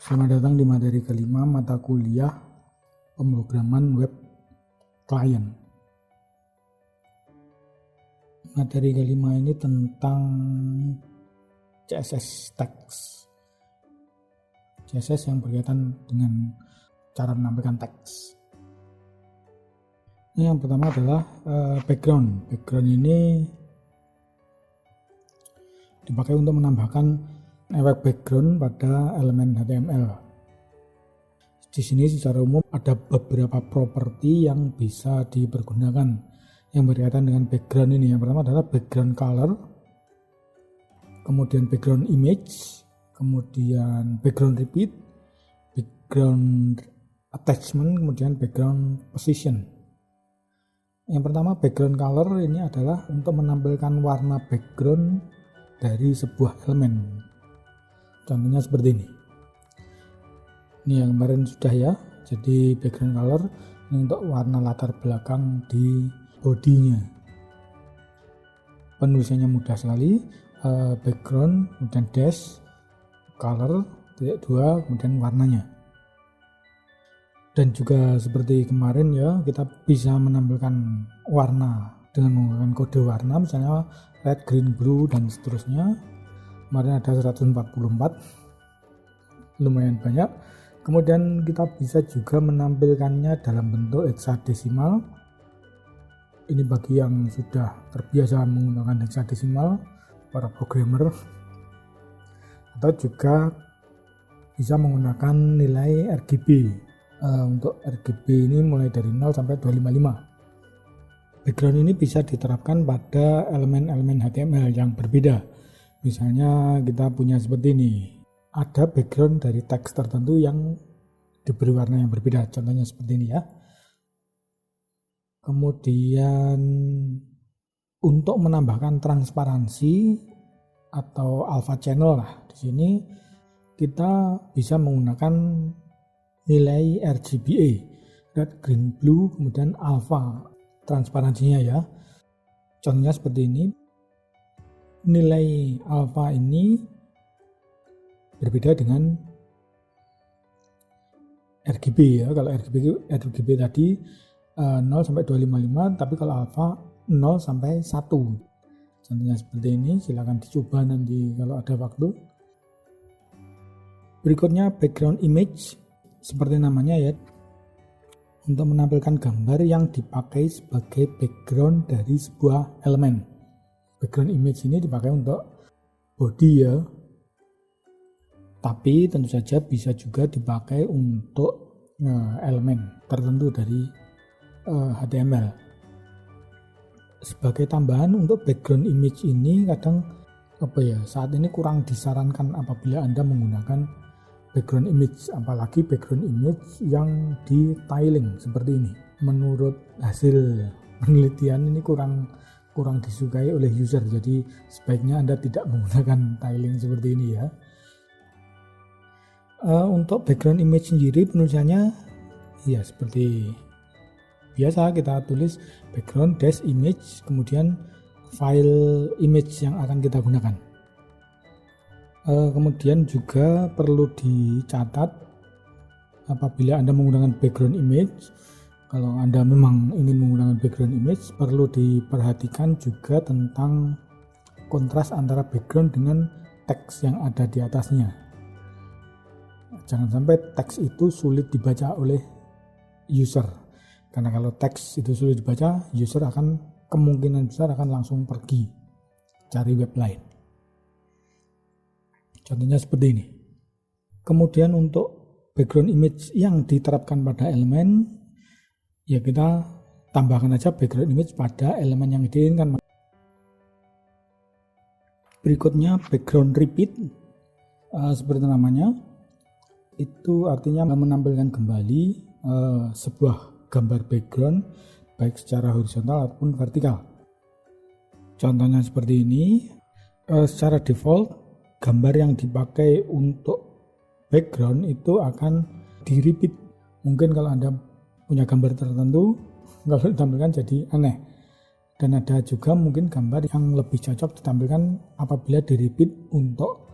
Selamat datang di materi kelima mata kuliah pemrograman web client. Materi kelima ini tentang CSS text. CSS yang berkaitan dengan cara menampilkan teks. Yang pertama adalah background. Background ini dipakai untuk menambahkan efek background pada elemen HTML. Di sini secara umum ada beberapa properti yang bisa dipergunakan yang berkaitan dengan background ini. Yang pertama adalah background color, kemudian background image, kemudian background repeat, background attachment, kemudian background position. Yang pertama background color ini adalah untuk menampilkan warna background dari sebuah elemen. Contohnya seperti ini. Ini yang kemarin sudah ya. Jadi background color ini untuk warna latar belakang di bodinya. Penulisannya mudah sekali. Background, kemudian dash, color, titik 2, kemudian warnanya. Dan juga seperti kemarin ya, kita bisa menampilkan warna dengan menggunakan kode warna, misalnya red, green, blue, dan seterusnya. Kemarin ada 144, lumayan banyak. Kemudian kita bisa juga menampilkannya dalam bentuk hexadesimal. Ini bagi yang sudah terbiasa menggunakan hexadesimal, para programmer. Atau juga bisa menggunakan nilai RGB. Untuk RGB ini mulai dari 0 sampai 255. Background ini bisa diterapkan pada elemen-elemen HTML yang berbeda. Misalnya kita punya seperti ini, ada background dari teks tertentu yang diberi warna yang berbeda, contohnya seperti ini ya. Kemudian untuk menambahkan transparansi atau alpha channel lah, di sini kita bisa menggunakan nilai RGBA, red, green, blue, kemudian alpha transparansinya ya. Contohnya seperti ini. Nilai alpha ini berbeda dengan RGB ya. Kalau RGB tadi 0 sampai 255, tapi kalau alpha 0 sampai 1. Contohnya seperti ini, silakan dicoba nanti kalau ada waktu. Berikutnya background image, seperti namanya ya, untuk menampilkan gambar yang dipakai sebagai background dari sebuah elemen. Background image ini dipakai untuk body ya, tapi tentu saja bisa juga dipakai untuk elemen tertentu dari HTML. Sebagai tambahan untuk background image ini kadang saat ini kurang disarankan apabila Anda menggunakan background image, apalagi background image yang di tiling seperti ini. Menurut hasil penelitian ini kurang disukai oleh user, jadi sebaiknya Anda tidak menggunakan tiling seperti ini ya. Untuk background image sendiri penulisannya ya seperti biasa, kita tulis background dash image, kemudian file image yang akan kita gunakan. Kemudian juga perlu dicatat apabila Anda menggunakan background image. Kalau Anda memang ingin menggunakan background image, perlu diperhatikan juga tentang kontras antara background dengan teks yang ada di atasnya. Jangan sampai teks itu sulit dibaca oleh user. Karena kalau teks itu sulit dibaca, user akan kemungkinan besar akan langsung pergi cari web lain. Contohnya seperti ini. Kemudian untuk background image yang diterapkan pada elemen, ya kita tambahkan aja background image pada elemen yang diinginkan. Berikutnya background repeat, seperti namanya, itu artinya menampilkan kembali sebuah gambar background baik secara horizontal ataupun vertikal. Contohnya seperti ini. Secara default gambar yang dipakai untuk background itu akan di repeat. Mungkin kalau Anda punya gambar tertentu, kalau ditampilkan jadi aneh. Dan ada juga mungkin gambar yang lebih cocok ditampilkan apabila di repeat untuk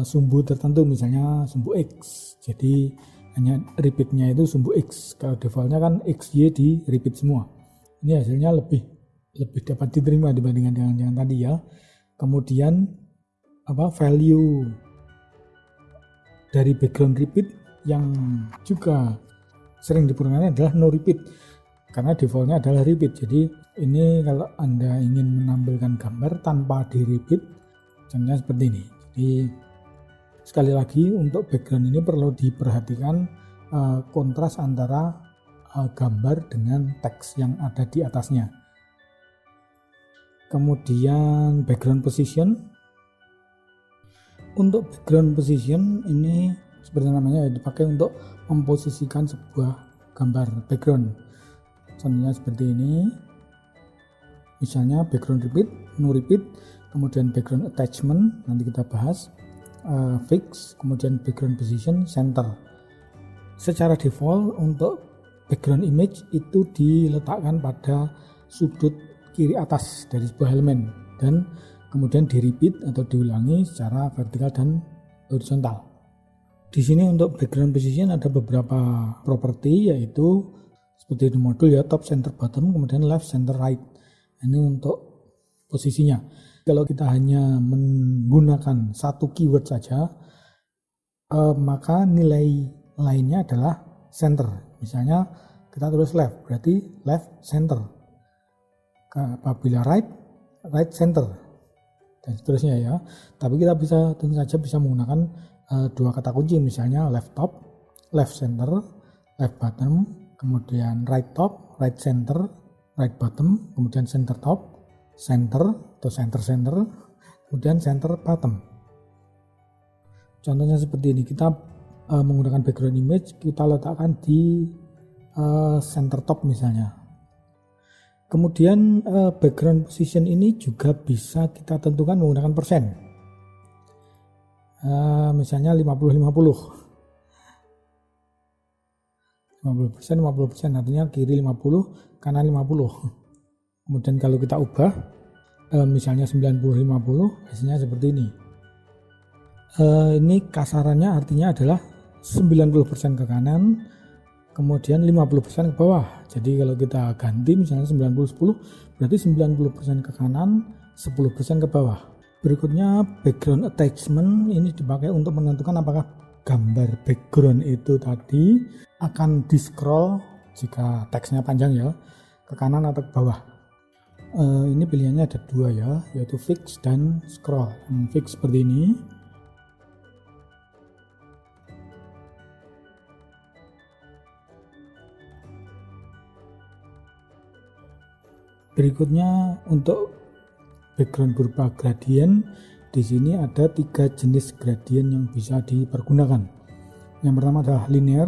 sumbu tertentu, misalnya sumbu X, jadi hanya repeatnya itu sumbu X. Kalau defaultnya kan XY di repeat semua. Ini hasilnya lebih dapat diterima dibandingkan dengan yang tadi ya. Kemudian value dari background repeat yang juga sering dipergunakan adalah no repeat, karena defaultnya adalah repeat. Jadi ini kalau Anda ingin menampilkan gambar tanpa di repeat, contohnya seperti ini. Jadi sekali lagi untuk background ini perlu diperhatikan kontras antara gambar dengan teks yang ada di atasnya. Kemudian background position. Untuk background position ini seperti namanya dipakai untuk memposisikan sebuah gambar background. Contohnya seperti ini. Misalnya background repeat, no repeat, kemudian background attachment, nanti kita bahas, fix, kemudian background position, center. Secara default untuk background image itu diletakkan pada sudut kiri atas dari sebuah elemen dan kemudian di repeat atau diulangi secara vertikal dan horizontal. Di sini untuk background position ada beberapa properti, yaitu seperti di modul ya, top, center, bottom, kemudian left, center, right. Ini untuk posisinya. Kalau kita hanya menggunakan satu keyword saja, maka nilai lainnya adalah center. Misalnya kita tulis left, berarti left center. Apabila right, right center, dan seterusnya ya. Tapi kita tentu saja bisa menggunakan dua kata kunci, misalnya left top, left center, left bottom, kemudian right top, right center, right bottom, kemudian center top, center atau center, kemudian center bottom. Contohnya seperti ini, kita menggunakan background image, kita letakkan di center top misalnya. Kemudian background position ini juga bisa kita tentukan menggunakan persen. Misalnya 50-50, 50% artinya kiri 50, kanan 50. Kemudian kalau kita ubah misalnya 90-50, hasilnya seperti ini. Ini kasarannya artinya adalah 90% ke kanan, kemudian 50% ke bawah. Jadi kalau kita ganti misalnya 90-10, berarti 90% ke kanan, 10% ke bawah. Berikutnya background attachment, ini dipakai untuk menentukan apakah gambar background itu tadi akan di scroll jika teksnya panjang ya, ke kanan atau ke bawah. Ini pilihannya ada dua ya, yaitu fix dan scroll. Fix seperti ini. Berikutnya untuk background berupa gradient, di sini ada 3 jenis gradient yang bisa dipergunakan. Yang pertama adalah linear,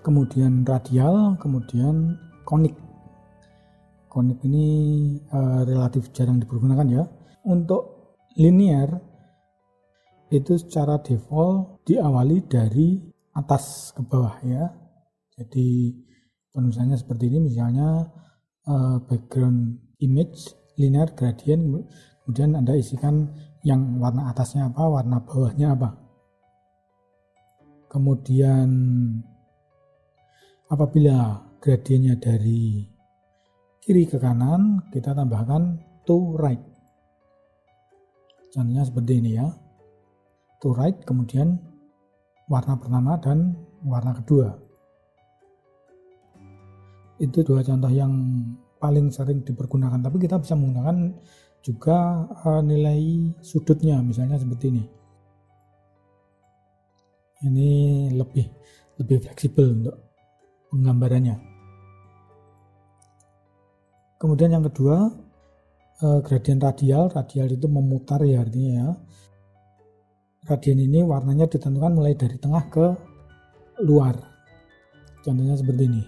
kemudian radial, kemudian konik. Konik ini relatif jarang dipergunakan ya. Untuk linear itu secara default diawali dari atas ke bawah ya. Jadi penulisannya seperti ini, misalnya background image linear gradient, kemudian Anda isikan yang warna atasnya apa, warna bawahnya apa. Kemudian apabila gradiennya dari kiri ke kanan, kita tambahkan to right. Contohnya seperti ini ya, to right, kemudian warna pertama dan warna kedua. Itu dua contoh yang paling sering dipergunakan, tapi kita bisa menggunakan juga nilai sudutnya, misalnya seperti ini. Ini lebih fleksibel untuk penggambarannya. Kemudian yang kedua, gradient radial. Radial itu memutar ya artinya ya. Gradient ini warnanya ditentukan mulai dari tengah ke luar. Contohnya seperti ini.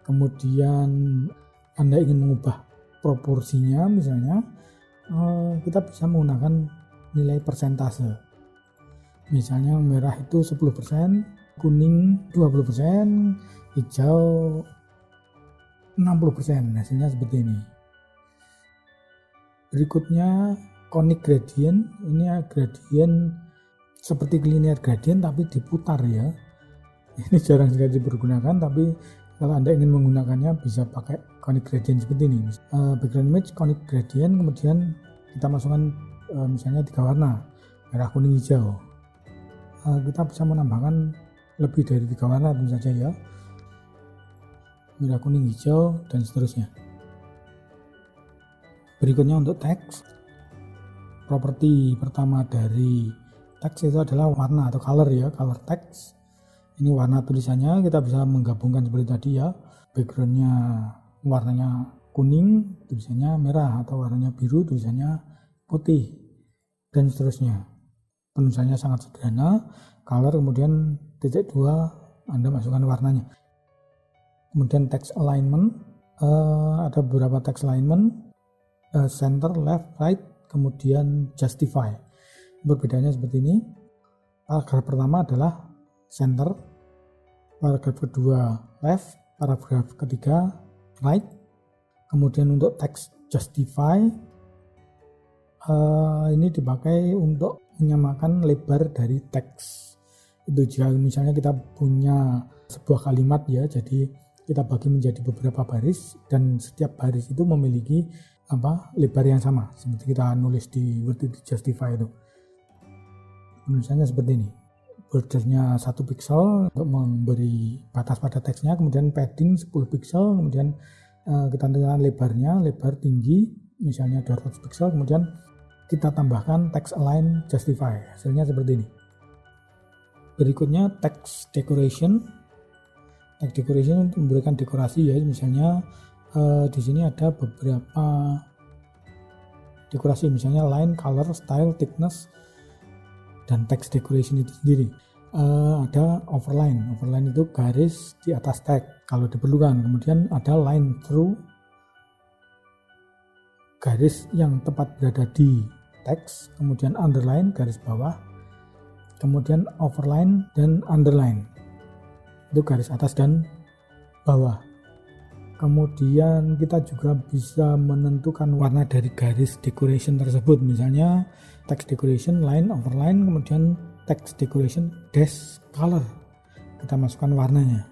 Kemudian Anda ingin mengubah proporsinya, misalnya kita bisa menggunakan nilai persentase. Misalnya merah itu 10%, kuning 20%, hijau 60%. Hasilnya seperti ini. Berikutnya conic gradient. Ini gradient seperti linear gradient tapi diputar ya. Ini jarang sekali dipergunakan, tapi kalau Anda ingin menggunakannya bisa pakai conic gradient seperti ini. Background image conic gradient, kemudian kita masukkan misalnya 3 warna, merah, kuning, hijau. Kita bisa menambahkan lebih dari 3 warna tentu saja ya, merah, kuning, hijau, dan seterusnya. Berikutnya untuk teks, properti pertama dari teks itu adalah warna atau color ya, color text. Ini warna tulisannya, kita bisa menggabungkan seperti tadi ya, backgroundnya warnanya kuning, tulisannya merah, atau warnanya biru, tulisannya putih, dan seterusnya. Penulisannya sangat sederhana, color, kemudian titik 2 Anda masukkan warnanya. Kemudian text alignment, ada beberapa text alignment, center, left, right, kemudian justify. Perbedaannya seperti ini. Paragraf pertama adalah center, paragraf kedua left, paragraf ketiga right. Kemudian untuk text justify, ini dipakai untuk menyamakan lebar dari teks. Itu jika misalnya kita punya sebuah kalimat ya, jadi kita bagi menjadi beberapa baris dan setiap baris itu memiliki lebar yang sama, seperti kita nulis di Word itu justify itu. Penulisannya seperti ini. Bordernya 1 pixel untuk memberi batas pada teksnya, kemudian padding 10 pixel, kemudian kita tentukan lebarnya, lebar tinggi misalnya 200 pixel, kemudian kita tambahkan text align justify, hasilnya seperti ini. Berikutnya text decoration. Text decoration untuk memberikan dekorasi ya, misalnya di sini ada beberapa dekorasi, misalnya line, color, style, thickness, dan text decoration itu sendiri. Ada overline. Overline itu garis di atas tag kalau diperlukan. Kemudian ada line through, garis yang tepat berada di teks, kemudian underline, garis bawah, kemudian overline dan underline, itu garis atas dan bawah. Kemudian kita juga bisa menentukan warna dari garis decoration tersebut, misalnya text decoration, line, overline, kemudian text decoration dash color, kita masukkan warnanya.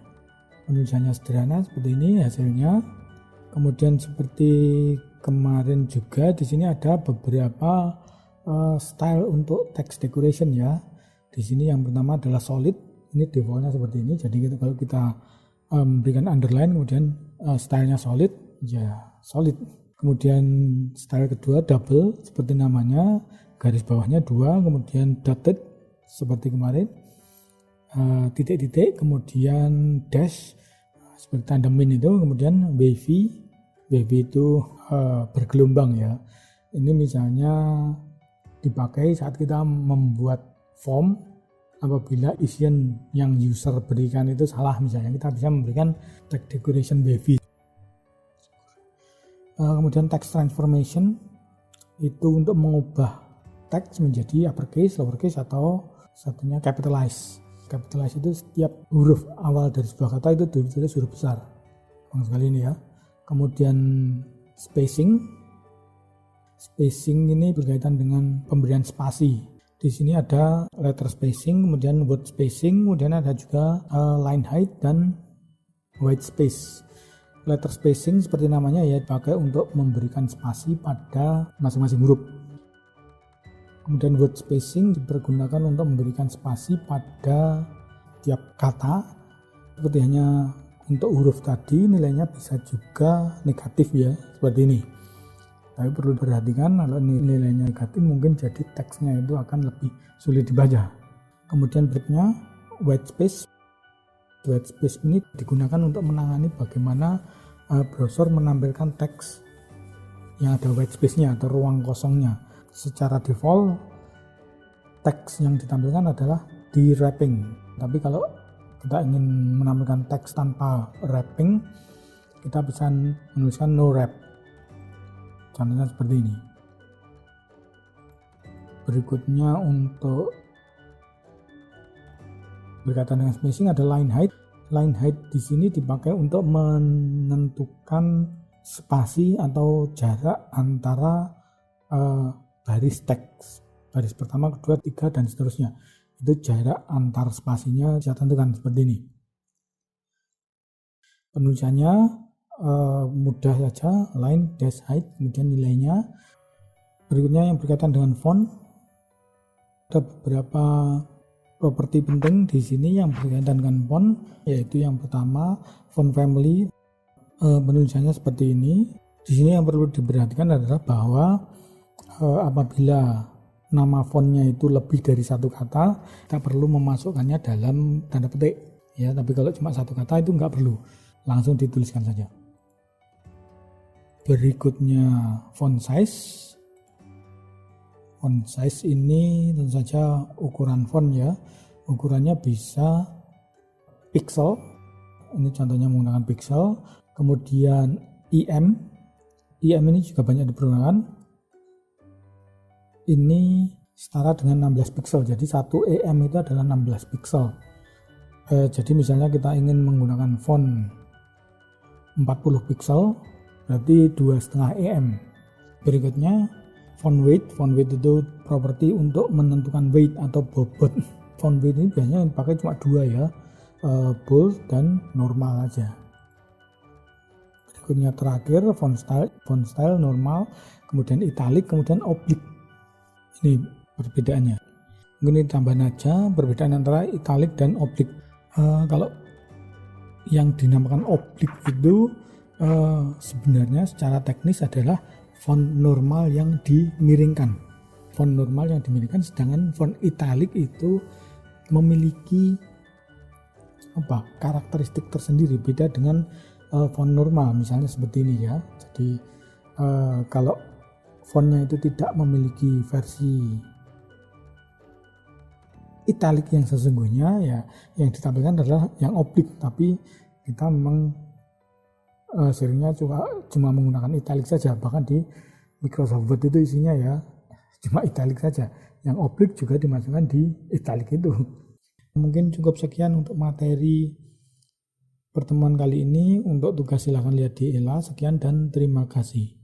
Penulisannya sederhana seperti ini hasilnya. Kemudian seperti kemarin juga di sini ada beberapa style untuk text decoration ya. Di sini yang pertama adalah solid, ini defaultnya seperti ini. Jadi kalau kita memberikan underline kemudian stylenya solid, ya solid. Kemudian style kedua double, seperti namanya, garis bawahnya 2, kemudian dotted seperti kemarin, titik-titik, kemudian dash seperti tanda min itu, kemudian wavy itu bergelombang ya. Ini misalnya dipakai saat kita membuat form, apabila isian yang user berikan itu salah, misalnya kita bisa memberikan text decoration wavy. Kemudian text transformation itu untuk mengubah teks menjadi uppercase, lowercase, atau satunya capitalize. Capitalize itu setiap huruf awal dari sebuah kata itu ditulis huruf besar. Bang sekali ini ya. Kemudian spacing ini berkaitan dengan pemberian spasi. Di sini ada letter spacing, kemudian word spacing, kemudian ada juga line height dan white space. Letter spacing seperti namanya ya, dipakai untuk memberikan spasi pada masing-masing huruf. Kemudian word spacing dipergunakan untuk memberikan spasi pada tiap kata. Seperti hanya untuk huruf tadi nilainya bisa juga negatif ya, seperti ini. Tapi perlu diperhatikan, kalau nilainya negatif mungkin jadi teksnya itu akan lebih sulit dibaca. Kemudian berikutnya white space. White space ini digunakan untuk menangani bagaimana browser menampilkan teks yang ada white space-nya atau ruang kosongnya. Secara default teks yang ditampilkan adalah di wrapping. Tapi kalau kita ingin menampilkan teks tanpa wrapping, kita bisa menuliskan no wrap. Contohnya seperti ini. Berikutnya untuk berkaitan dengan spacing ada line height. Line height di sini dipakai untuk menentukan spasi atau jarak antara baris teks, baris pertama, kedua, tiga, dan seterusnya. Itu jarak antar spasinya saya tentukan seperti ini. Penulisannya mudah saja, line dash height, kemudian nilainya. Berikutnya yang berkaitan dengan font, ada beberapa properti penting di sini yang berkaitan dengan font, yaitu yang pertama font family. Penulisannya seperti ini. Di sini yang perlu diperhatikan adalah bahwa apabila nama fontnya itu lebih dari satu kata, kita perlu memasukkannya dalam tanda petik ya. Tapi kalau cuma satu kata itu nggak perlu, langsung dituliskan saja. Berikutnya font size. Font size ini tentu saja ukuran font ya. Ukurannya bisa pixel. Ini contohnya menggunakan pixel. Kemudian IM. IM ini juga banyak dipergunakan. Ini setara dengan 16 pixel. Jadi 1 EM itu adalah 16 pixel. Jadi misalnya kita ingin menggunakan font 40 pixel, berarti 2,5 EM. Berikutnya font weight. Font weight itu properti untuk menentukan weight atau bobot. Font weight ini biasanya dipakai cuma dua ya, bold dan normal aja. Berikutnya terakhir font style normal, kemudian italic, kemudian oblique. Ini perbedaannya. Mungkin tambahan aja perbedaan antara italic dan oblique. Kalau yang dinamakan oblique itu sebenarnya secara teknis adalah font normal yang dimiringkan. Font normal yang dimiringkan, sedangkan font italic itu memiliki karakteristik tersendiri, beda dengan font normal. Misalnya seperti ini ya. Jadi kalau fontnya itu tidak memiliki versi italic yang sesungguhnya, ya yang ditampilkan adalah yang oblique, tapi kita memang seringnya cuma menggunakan italic saja. Bahkan di Microsoft Word itu isinya ya cuma italic saja, yang oblique juga dimasukkan di italic itu. Mungkin cukup sekian untuk materi pertemuan kali ini. Untuk tugas silahkan lihat di ELA. Sekian dan terima kasih.